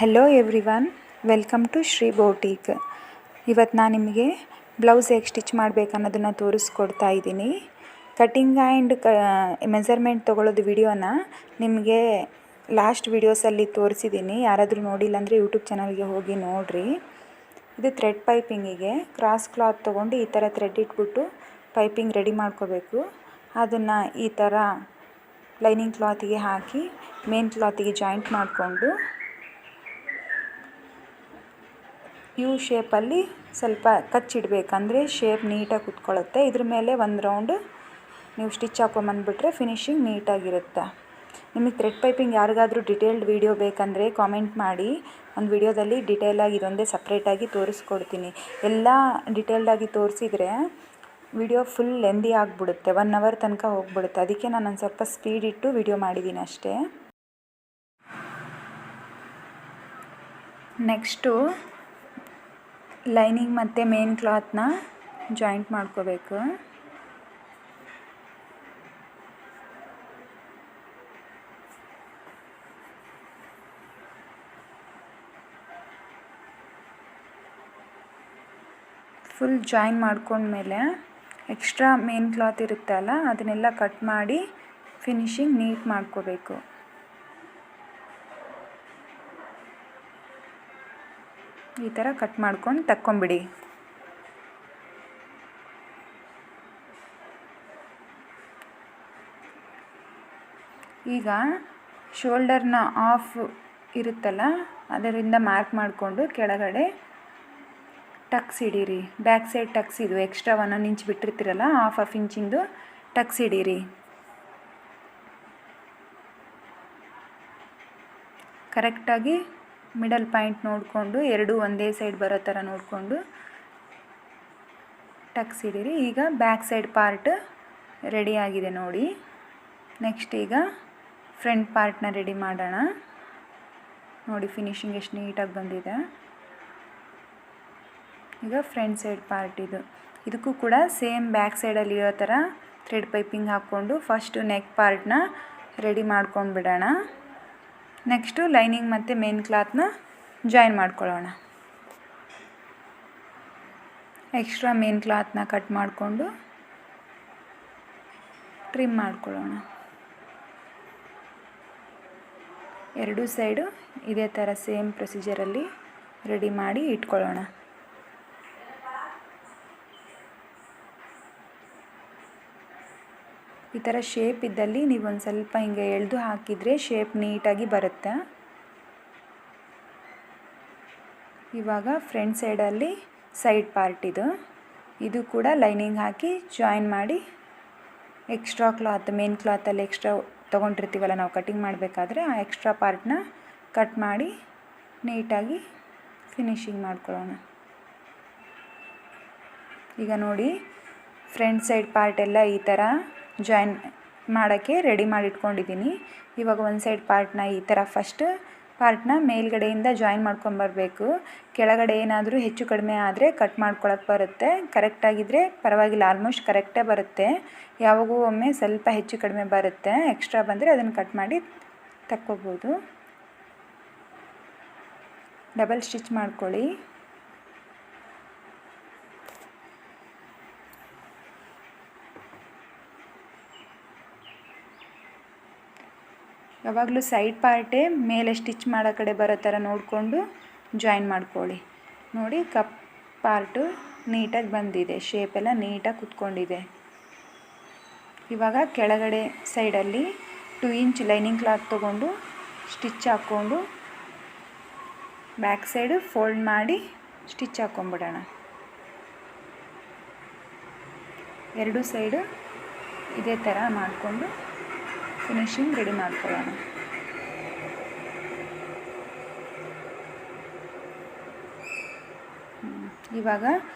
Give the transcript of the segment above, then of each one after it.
Hello everyone, welcome to Shri boutique. ಇವತ್ತು ನಾನು ನಿಮಗೆ ಬ್ಲೌಸ್ ಹೇಗೆ ಸ್ಟಿಚ್ ಮಾಡಬೇಕು ಅನ್ನೋದನ್ನು ತೋರಿಸ್ಕೊಡ್ತಾ ಇದ್ದೀನಿ. ಕಟಿಂಗ್ ಆ್ಯಂಡ್ ಮೆಜರ್ಮೆಂಟ್ ತೊಗೊಳ್ಳೋದು ವಿಡಿಯೋನ ನಿಮಗೆ ಲಾಸ್ಟ್ ವಿಡಿಯೋಸಲ್ಲಿ ತೋರಿಸಿದ್ದೀನಿ. ಯಾರಾದರೂ ನೋಡಿಲ್ಲ ಅಂದರೆ ಯೂಟ್ಯೂಬ್ ಚಾನಲ್ಗೆ ಹೋಗಿ ನೋಡಿರಿ. ಇದು ಥ್ರೆಡ್ ಪೈಪಿಂಗಿಗೆ ಕ್ರಾಸ್ ಕ್ಲಾತ್ ತೊಗೊಂಡು ಈ ಥರ ಥ್ರೆಡ್ ಇಟ್ಬಿಟ್ಟು ಪೈಪಿಂಗ್ ರೆಡಿ ಮಾಡ್ಕೋಬೇಕು. ಅದನ್ನು ಈ ಥರ ಲೈನಿಂಗ್ ಕ್ಲಾತಿಗೆ ಹಾಕಿ ಮೇನ್ ಕ್ಲಾತಿಗೆ ಜಾಯಿಂಟ್ ಮಾಡಿಕೊಂಡು ಯು ಶೇಪಲ್ಲಿ ಸ್ವಲ್ಪ ಕಚ್ಚಿಡಬೇಕಂದ್ರೆ ಶೇಪ್ ನೀಟಾಗಿ ಕುತ್ಕೊಳ್ಳುತ್ತೆ. ಇದ್ರ ಮೇಲೆ ಒಂದು ರೌಂಡು ನೀವು ಸ್ಟಿಚ್ ಹಾಕೊಂಬಂದುಬಿಟ್ರೆ ಫಿನಿಶಿಂಗ್ ನೀಟಾಗಿರುತ್ತೆ. ನಿಮಗೆ ಥ್ರೆಡ್ ಪೈಪಿಂಗ್ ಯಾರಿಗಾದರೂ ಡಿಟೇಲ್ಡ್ ವಿಡಿಯೋ ಬೇಕಂದರೆ ಕಾಮೆಂಟ್ ಮಾಡಿ. ಒಂದು ವಿಡಿಯೋದಲ್ಲಿ ಡಿಟೇಲಾಗಿ ಇದೊಂದೇ ಸಪ್ರೇಟಾಗಿ ತೋರಿಸ್ಕೊಡ್ತೀನಿ. ಎಲ್ಲ ಡಿಟೇಲ್ಡಾಗಿ ತೋರಿಸಿದರೆ ವಿಡಿಯೋ ಫುಲ್ ಲೆಂದಿ ಆಗಿಬಿಡುತ್ತೆ, 1 hour ತನಕ ಹೋಗ್ಬಿಡುತ್ತೆ. ಅದಕ್ಕೆ ನಾನು ಒಂದು ಸ್ವಲ್ಪ ಸ್ಪೀಡ್ ಇಟ್ಟು ವಿಡಿಯೋ ಮಾಡಿದ್ದೀನಿ ಅಷ್ಟೇ. ನೆಕ್ಸ್ಟು ಲೈನಿಂಗ್ ಮತ್ತು ಮೇನ್ ಕ್ಲಾತ್ನ ಜಾಯಿಂಟ್ ಮಾಡ್ಕೋಬೇಕು. ಫುಲ್ ಜಾಯಿನ್ ಮಾಡ್ಕೊಂಡ್ಮೇಲೆ ಎಕ್ಸ್ಟ್ರಾ ಮೇನ್ ಕ್ಲಾತ್ ಇರುತ್ತಲ್ಲ ಅದನ್ನೆಲ್ಲ ಕಟ್ ಮಾಡಿ ಫಿನಿಶಿಂಗ್ ನೀಟ್ ಮಾಡ್ಕೋಬೇಕು. ಈ ಥರ ಕಟ್ ಮಾಡ್ಕೊಂಡು ತಕ್ಕೊಂಬಿಡಿ. ಈಗ ಶೋಲ್ಡರ್ನ ಆಫ್ ಇರುತ್ತಲ್ಲ ಅದರಿಂದ ಮಾರ್ಕ್ ಮಾಡಿಕೊಂಡು ಕೆಳಗಡೆ ಟಕ್ಸ್ ಹಿಡೀರಿ. ಬ್ಯಾಕ್ ಸೈಡ್ ಟಕ್ಸ್ ಇದು ಎಕ್ಸ್ಟ್ರಾ 1 ಇಂಚ್ ಬಿಟ್ಟಿರ್ತೀರಲ್ಲ, ಹಾಫ್ ಇಂಚಿಂದು ಟಕ್ಸ್ ಹಿಡೀರಿ. ಕರೆಕ್ಟಾಗಿ ಮಿಡಲ್ ಪಾಯಿಂಟ್ ನೋಡಿಕೊಂಡು ಎರಡೂ ಒಂದೇ ಸೈಡ್ ಬರೋ ಥರ ನೋಡಿಕೊಂಡು ಟಕ್ಸ್ ಹಿಡೀರಿ. ಈಗ ಬ್ಯಾಕ್ ಸೈಡ್ ಪಾರ್ಟ್ ರೆಡಿ ಆಗಿದೆ ನೋಡಿ. ನೆಕ್ಸ್ಟ್ ಈಗ ಫ್ರಂಟ್ ಪಾರ್ಟ್ನ ರೆಡಿ ಮಾಡೋಣ. ನೋಡಿ ಫಿನಿಶಿಂಗ್ ಎಷ್ಟು ನೀಟಾಗಿ ಬಂದಿದೆ. ಈಗ ಫ್ರಂಟ್ ಸೈಡ್ ಪಾರ್ಟ್ ಇದಕ್ಕೂ ಕೂಡ ಸೇಮ್ ಬ್ಯಾಕ್ ಸೈಡಲ್ಲಿ ಇರೋ ಥರ ಥ್ರೆಡ್ ಪೈಪಿಂಗ್ ಹಾಕ್ಕೊಂಡು ಫಸ್ಟು ನೆಕ್ ಪಾರ್ಟ್ನ ರೆಡಿ ಮಾಡ್ಕೊಂಡು ಬಿಡೋಣ. ನೆಕ್ಸ್ಟು ಲೈನಿಂಗ್ ಮತ್ತು ಮೇನ್ ಕ್ಲಾತ್ನ ಜಾಯಿನ್ ಮಾಡ್ಕೊಳ್ಳೋಣ. ಎಕ್ಸ್ಟ್ರಾ ಮೇನ್ ಕ್ಲಾತ್ನ ಕಟ್ ಮಾಡಿಕೊಂಡು ಟ್ರಿಮ್ ಮಾಡ್ಕೊಳ್ಳೋಣ. ಎರಡೂ ಸೈಡು ಇದೇ ಥರ ಸೇಮ್ ಪ್ರೊಸೀಜರಲ್ಲಿ ರೆಡಿ ಮಾಡಿ ಇಟ್ಕೊಳ್ಳೋಣ. ಈ ಥರ ಶೇಪ್ ಇದ್ದಲ್ಲಿ ನೀವು ಒಂದು ಸ್ವಲ್ಪ ಹಿಂಗೆ ಎಳೆದು ಹಾಕಿದರೆ ಶೇಪ್ ನೀಟಾಗಿ ಬರುತ್ತೆ. ಇವಾಗ ಫ್ರಂಟ್ ಸೈಡಲ್ಲಿ ಸೈಡ್ ಪಾರ್ಟ್ ಇದು ಕೂಡ ಲೈನಿಂಗ್ ಹಾಕಿ ಜಾಯಿನ್ ಮಾಡಿ ಎಕ್ಸ್ಟ್ರಾ ಕ್ಲಾತ್ ಮೇನ್ ಕ್ಲಾತಲ್ಲಿ ಎಕ್ಸ್ಟ್ರಾ ತೊಗೊಂಡಿರ್ತೀವಲ್ಲ ನಾವು ಕಟಿಂಗ್ ಮಾಡಬೇಕಾದ್ರೆ ಆ ಎಕ್ಸ್ಟ್ರಾ ಪಾರ್ಟ್ನ ಕಟ್ ಮಾಡಿ ನೀಟಾಗಿ ಫಿನಿಶಿಂಗ್ ಮಾಡ್ಕೊಳ್ಳೋಣ. ಈಗ ನೋಡಿ ಫ್ರಂಟ್ ಸೈಡ್ ಪಾರ್ಟ್ ಎಲ್ಲ ಈ ಥರ ಜಾಯಿನ್ ಮಾಡೋಕ್ಕೆ ರೆಡಿ ಮಾಡಿ ಇಟ್ಕೊಂಡಿದ್ದೀನಿ. ಇವಾಗ ಒಂದು ಸೈಡ್ ಪಾರ್ಟ್ನ ಈ ಥರ ಫಸ್ಟ್ ಪಾರ್ಟ್ನ ಮೇಲ್ಗಡೆಯಿಂದ ಜಾಯಿನ್ ಮಾಡ್ಕೊಂಬರ್ಬೇಕು. ಕೆಳಗಡೆ ಏನಾದರೂ ಹೆಚ್ಚು ಕಡಿಮೆ ಆದರೆ ಕಟ್ ಮಾಡ್ಕೊಳಕ್ಕೆ ಬರುತ್ತೆ. ಕರೆಕ್ಟಾಗಿದ್ದರೆ ಪರವಾಗಿಲ್ಲ, ಆಲ್ಮೋಸ್ಟ್ ಕರೆಕ್ಟೇ ಬರುತ್ತೆ. ಯಾವಾಗೂ ಒಮ್ಮೆ ಸ್ವಲ್ಪ ಹೆಚ್ಚು ಕಡಿಮೆ ಬರುತ್ತೆ. ಎಕ್ಸ್ಟ್ರಾ ಬಂದರೆ ಅದನ್ನು ಕಟ್ ಮಾಡಿ ತಕ್ಕೋಬೋದು. ಡಬಲ್ ಸ್ಟಿಚ್ ಮಾಡ್ಕೊಳ್ಳಿ. ಯಾವಾಗಲೂ ಸೈಡ್ ಪಾರ್ಟೇ ಮೇಲೆ ಸ್ಟಿಚ್ ಮಾಡೋ ಕಡೆ ಬರೋ ಥರ ನೋಡಿಕೊಂಡು ಜಾಯಿನ್ ಮಾಡ್ಕೊಳ್ಳಿ. ನೋಡಿ ಕಪ್ ಪಾರ್ಟು ನೀಟಾಗಿ ಬಂದಿದೆ, ಶೇಪೆಲ್ಲ ನೀಟಾಗಿ ಕುತ್ಕೊಂಡಿದೆ. ಇವಾಗ ಕೆಳಗಡೆ ಸೈಡಲ್ಲಿ 2 ಇಂಚ್ ಲೈನಿಂಗ್ ಕ್ಲಾತ್ ತೊಗೊಂಡು ಸ್ಟಿಚ್ ಹಾಕ್ಕೊಂಡು ಬ್ಯಾಕ್ ಸೈಡು ಫೋಲ್ಡ್ ಮಾಡಿ ಸ್ಟಿಚ್ ಹಾಕ್ಕೊಂಬಿಡೋಣ. ಎರಡೂ ಸೈಡು ಇದೇ ಥರ ಮಾಡಿಕೊಂಡು ಫಿನಿಶಿಂಗ್ ರೆಡಿ ಮಾಡ್ಕೊಳ್ಳೋಣ. ಇವಾಗ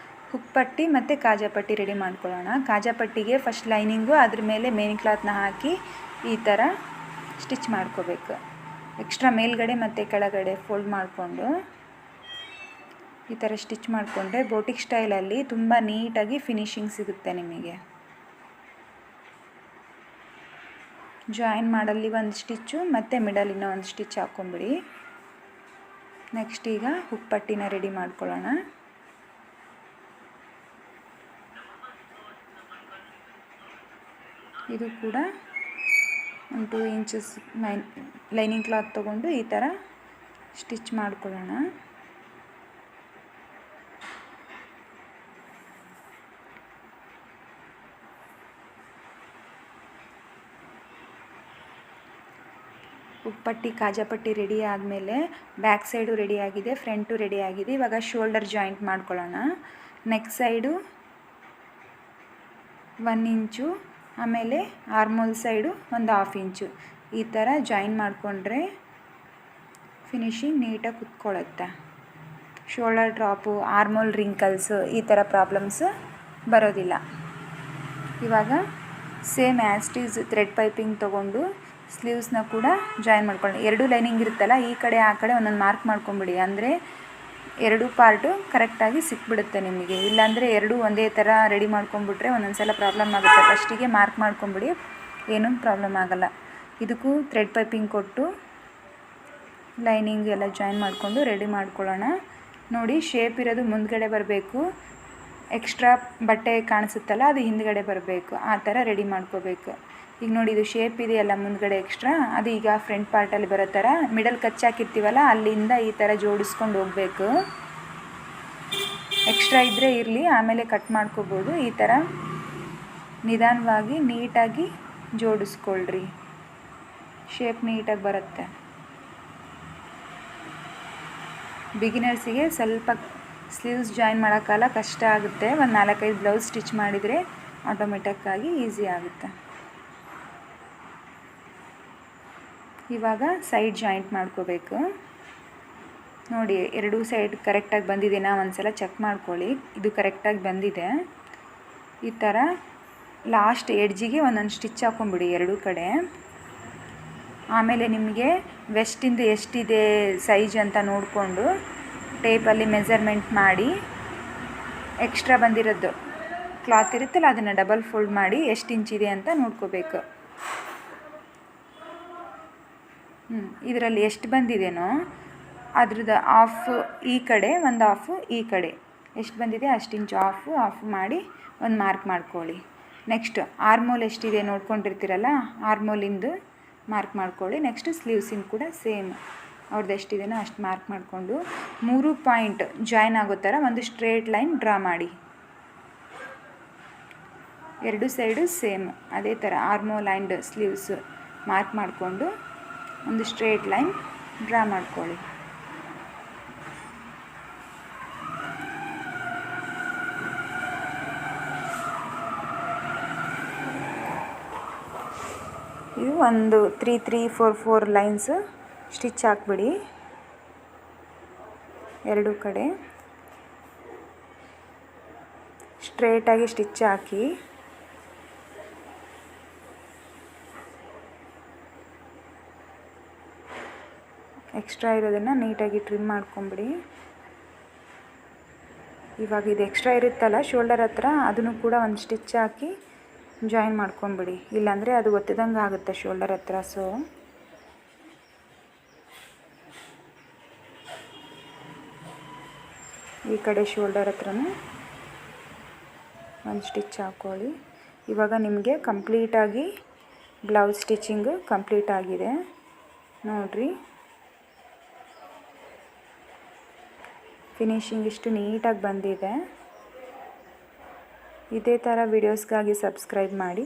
ಹುಕ್ ಪಟ್ಟಿ ಮತ್ತು ಕಾಜಾ ಪಟ್ಟಿ ರೆಡಿ ಮಾಡ್ಕೊಳ್ಳೋಣ. ಕಾಜಾ ಪಟ್ಟಿಗೆ ಫಸ್ಟ್ ಲೈನಿಂಗು ಅದ್ರ ಮೇಲೆ ಮೇನ್ ಕ್ಲಾತ್ನ ಹಾಕಿ ಈ ಥರ ಸ್ಟಿಚ್ ಮಾಡ್ಕೋಬೇಕು. ಎಕ್ಸ್ಟ್ರಾ ಮೇಲ್ಗಡೆ ಮತ್ತು ಕೆಳಗಡೆ ಫೋಲ್ಡ್ ಮಾಡಿಕೊಂಡು ಈ ಥರ ಸ್ಟಿಚ್ ಮಾಡಿಕೊಂಡ್ರೆ ಬೋಟಿಕ್ ಸ್ಟೈಲಲ್ಲಿ ತುಂಬ ನೀಟಾಗಿ ಫಿನಿಶಿಂಗ್ ಸಿಗುತ್ತೆ ನಿಮಗೆ. ಜಾಯಿನ್ ಮಾಡಲ್ಲಿ ಒಂದು ಸ್ಟಿಚ್ಚು ಮತ್ತು ಮಿಡಲಿನ ಒಂದು ಸ್ಟಿಚ್ ಹಾಕ್ಕೊಂಬಿಡಿ. ನೆಕ್ಸ್ಟ್ ಈಗ ಹುಕ್ಕುಪಟ್ಟಿನ ರೆಡಿ ಮಾಡ್ಕೊಳ್ಳೋಣ. ಇದು ಕೂಡ ಒಂದು 2 ಇಂಚಸ್ ಲೈನಿಂಗ್ ಕ್ಲಾತ್ ತೊಗೊಂಡು ಈ ಥರ ಸ್ಟಿಚ್ ಮಾಡ್ಕೊಳ್ಳೋಣ. ಹುಕ್ಕುಪಟ್ಟಿ ಕಾಜಾಪಟ್ಟಿ ರೆಡಿ ಆದಮೇಲೆ ಬ್ಯಾಕ್ ಸೈಡು ರೆಡಿ ಆಗಿದೆ, ಫ್ರಂಟು ರೆಡಿ ಆಗಿದೆ. ಇವಾಗ ಶೋಲ್ಡರ್ ಜಾಯಿಂಟ್ ಮಾಡ್ಕೊಳ್ಳೋಣ. ನೆಕ್ ಸೈಡು 1 ಇಂಚು, ಆಮೇಲೆ ಆರ್ಮೋಲ್ ಸೈಡು ಒಂದು 1/2 ಇಂಚು ಈ ಥರ ಜಾಯಿನ್ ಮಾಡಿಕೊಂಡ್ರೆ ಫಿನಿಶಿಂಗ್ ನೀಟಾಗಿ ಕುತ್ಕೊಳ್ಳುತ್ತೆ. ಶೋಲ್ಡರ್ ಡ್ರಾಪು, ಆರ್ಮೋಲ್ ರಿಂಕಲ್ಸ್ ಈ ಥರ ಪ್ರಾಬ್ಲಮ್ಸ್ ಬರೋದಿಲ್ಲ. ಇವಾಗ same as it is thread piping ತೊಗೊಂಡು ಸ್ಲೀವ್ಸ್ನ ಕೂಡ ಜಾಯಿನ್ ಮಾಡ್ಕೊಳ್ಳಿ. 2 ಲೈನಿಂಗ್ ಇರುತ್ತಲ್ಲ, ಈ ಕಡೆ ಆ ಕಡೆ ಒಂದೊಂದು ಮಾರ್ಕ್ ಮಾಡ್ಕೊಂಬಿಡಿ. ಅಂದರೆ 2 ಪಾರ್ಟು ಕರೆಕ್ಟಾಗಿ ಸಿಕ್ಬಿಡುತ್ತೆ ನಿಮಗೆ. ಇಲ್ಲಾಂದರೆ 2 ಒಂದೇ ಥರ ರೆಡಿ ಮಾಡ್ಕೊಂಬಿಟ್ರೆ ಒಂದೊಂದು ಸಲ ಪ್ರಾಬ್ಲಮ್ ಆಗುತ್ತೆ. ಫಸ್ಟಿಗೆ ಮಾರ್ಕ್ ಮಾಡ್ಕೊಂಬಿಡಿ, ಏನೂ ಪ್ರಾಬ್ಲಮ್ ಆಗೋಲ್ಲ. ಇದಕ್ಕೂ ಥ್ರೆಡ್ ಪೈಪಿಂಗ್ ಕೊಟ್ಟು ಲೈನಿಂಗ್ ಎಲ್ಲ ಜಾಯಿನ್ ಮಾಡಿಕೊಂಡು ರೆಡಿ ಮಾಡ್ಕೊಳ್ಳೋಣ. ನೋಡಿ, ಶೇಪ್ ಇರೋದು ಮುಂದ್ಗಡೆ ಬರಬೇಕು, ಎಕ್ಸ್ಟ್ರಾ ಬಟ್ಟೆ ಕಾಣಿಸುತ್ತಲ್ಲ ಅದು ಹಿಂದ್ಗಡೆ ಬರಬೇಕು. ಆ ಥರ ರೆಡಿ ಮಾಡ್ಕೋಬೇಕು. ಈಗ ನೋಡಿ, ಇದು ಶೇಪ್ ಇದೆಯಲ್ಲ ಮುಂದ್ಗಡೆ ಎಕ್ಸ್ಟ್ರಾ, ಅದು ಈಗ ಫ್ರಂಟ್ ಪಾರ್ಟಲ್ಲಿ ಬರೋ ಥರ ಮಿಡಲ್ ಕಚ್ಚಾಕಿರ್ತೀವಲ್ಲ ಅಲ್ಲಿಂದ ಈ ಥರ ಜೋಡಿಸ್ಕೊಂಡು ಹೋಗಬೇಕು. ಎಕ್ಸ್ಟ್ರಾ ಇದ್ದರೆ ಇರಲಿ, ಆಮೇಲೆ ಕಟ್ ಮಾಡ್ಕೋಬೋದು. ಈ ಥರ ನಿಧಾನವಾಗಿ ನೀಟಾಗಿ ಜೋಡಿಸ್ಕೊಳ್ರಿ, ಶೇಪ್ ನೀಟಾಗಿ ಬರುತ್ತೆ. ಬಿಗಿನರ್ಸಿಗೆ ಸ್ವಲ್ಪ ಸ್ಲೀವ್ಸ್ ಜಾಯಿನ್ ಮಾಡೋಕ್ಕೆಲ್ಲ ಕಷ್ಟ ಆಗುತ್ತೆ. ಒಂದು 4-5 ಬ್ಲೌಸ್ ಸ್ಟಿಚ್ ಮಾಡಿದರೆ ಆಟೋಮೆಟಿಕ್ಕಾಗಿ ಈಸಿ ಆಗುತ್ತೆ. ಇವಾಗ ಸೈಡ್ ಜಾಯಿಂಟ್ ಮಾಡ್ಕೋಬೇಕು. ನೋಡಿ, 2 ಸೈಡ್ ಕರೆಕ್ಟಾಗಿ ಬಂದಿದೆನಾ ಒಂದು ಸಲ ಚೆಕ್ ಮಾಡ್ಕೊಳ್ಳಿ. ಇದು ಕರೆಕ್ಟಾಗಿ ಬಂದಿದೆ. ಈ ಥರ ಲಾಸ್ಟ್ ಎಡ್ಜಿಗೆ ಒಂದೊಂದು ಸ್ಟಿಚ್ ಹಾಕ್ಕೊಂಬಿಡಿ 2 ಕಡೆ. ಆಮೇಲೆ ನಿಮಗೆ ವೆಸ್ಟಿಂದು ಎಷ್ಟಿದೆ ಸೈಜ್ ಅಂತ ನೋಡಿಕೊಂಡು ಟೇಪಲ್ಲಿ ಮೆಜರ್ಮೆಂಟ್ ಮಾಡಿ, ಎಕ್ಸ್ಟ್ರಾ ಬಂದಿರೋದು ಕ್ಲಾತ್ ಇರುತ್ತಲ್ಲ ಅದನ್ನು ಡಬಲ್ ಫೋಲ್ಡ್ ಮಾಡಿ ಎಷ್ಟು ಇಂಚಿದೆ ಅಂತ ನೋಡ್ಕೋಬೇಕು. ಇದರಲ್ಲಿ ಎಷ್ಟು ಬಂದಿದೆನೋ ಅದ್ರದ್ದು ಹಾಫ್ ಈ ಕಡೆ, ಒಂದು ಹಾಫು ಈ ಕಡೆ, ಎಷ್ಟು ಬಂದಿದೆ ಅಷ್ಟು ಇಂಚು ಹಾಫ್ ಮಾಡಿ ಒಂದು ಮಾರ್ಕ್ ಮಾಡ್ಕೊಳ್ಳಿ. ನೆಕ್ಸ್ಟ್ ಆರ್ಮೋಲ್ ಎಷ್ಟಿದೆ ನೋಡ್ಕೊಂಡಿರ್ತೀರಲ್ಲ, ಆರ್ಮೋಲಿಂದು ಮಾರ್ಕ್ ಮಾಡ್ಕೊಳ್ಳಿ. ನೆಕ್ಸ್ಟ್ ಸ್ಲೀವ್ಸಿನ ಕೂಡ ಸೇಮ್ ಅವ್ರದ್ದು ಎಷ್ಟಿದೆನೋ ಅಷ್ಟು ಮಾರ್ಕ್ ಮಾಡಿಕೊಂಡು 3 ಪಾಯಿಂಟ್ ಜಾಯಿನ್ ಆಗೋ ಥರ ಒಂದು ಸ್ಟ್ರೇಟ್ ಲೈನ್ ಡ್ರಾ ಮಾಡಿ. 2 ಸೈಡು ಸೇಮ್ ಅದೇ ಥರ ಆರ್ಮೋಲ್ ಆ್ಯಂಡ್ ಸ್ಲೀವ್ಸ್ ಮಾರ್ಕ್ ಮಾಡಿಕೊಂಡು ಒಂದು ಸ್ಟ್ರೇಟ್ ಲೈನ್ ಡ್ರಾ ಮಾಡ್ಕೊಳ್ಳಿ. ಇದು ಒಂದು 3-4 ಲೈನ್ಸ್ ಸ್ಟಿಚ್ ಹಾಕ್ಬಿಡಿ 2 ಕಡೆ. ಸ್ಟ್ರೇಟಾಗಿ ಸ್ಟಿಚ್ ಹಾಕಿ ಎಕ್ಸ್ಟ್ರಾ ಇರೋದನ್ನು ನೀಟಾಗಿ ಟ್ರಿಮ್ ಮಾಡ್ಕೊಂಬಿಡಿ. ಇವಾಗ ಇದು ಎಕ್ಸ್ಟ್ರಾ ಇರುತ್ತಲ್ಲ ಶೋಲ್ಡರ್ ಹತ್ರ, ಅದನ್ನು ಕೂಡ ಒಂದು ಸ್ಟಿಚ್ ಹಾಕಿ ಜಾಯಿನ್ ಮಾಡ್ಕೊಂಬಿಡಿ. ಇಲ್ಲಾಂದರೆ ಅದು ಒತ್ತದಂಗೆ ಆಗುತ್ತೆ ಶೋಲ್ಡರ್ ಹತ್ರ. ಸೊ ಈ ಕಡೆ ಶೋಲ್ಡರ್ ಹತ್ರನೂ ಒಂದು ಸ್ಟಿಚ್ ಹಾಕ್ಕೊಳ್ಳಿ. ಇವಾಗ ನಿಮಗೆ ಕಂಪ್ಲೀಟಾಗಿ ಬ್ಲೌಸ್ ಸ್ಟಿಚಿಂಗು ಕಂಪ್ಲೀಟ್ ಆಗಿದೆ ನೋಡಿರಿ. ಫಿನಿಶಿಂಗ್ ಇಷ್ಟು ನೀಟಾಗಿ ಬಂದಿದೆ. ಇದೇ ಥರ ವಿಡಿಯೋಸ್ಗಾಗಿ ಸಬ್ಸ್ಕ್ರೈಬ್ ಮಾಡಿ.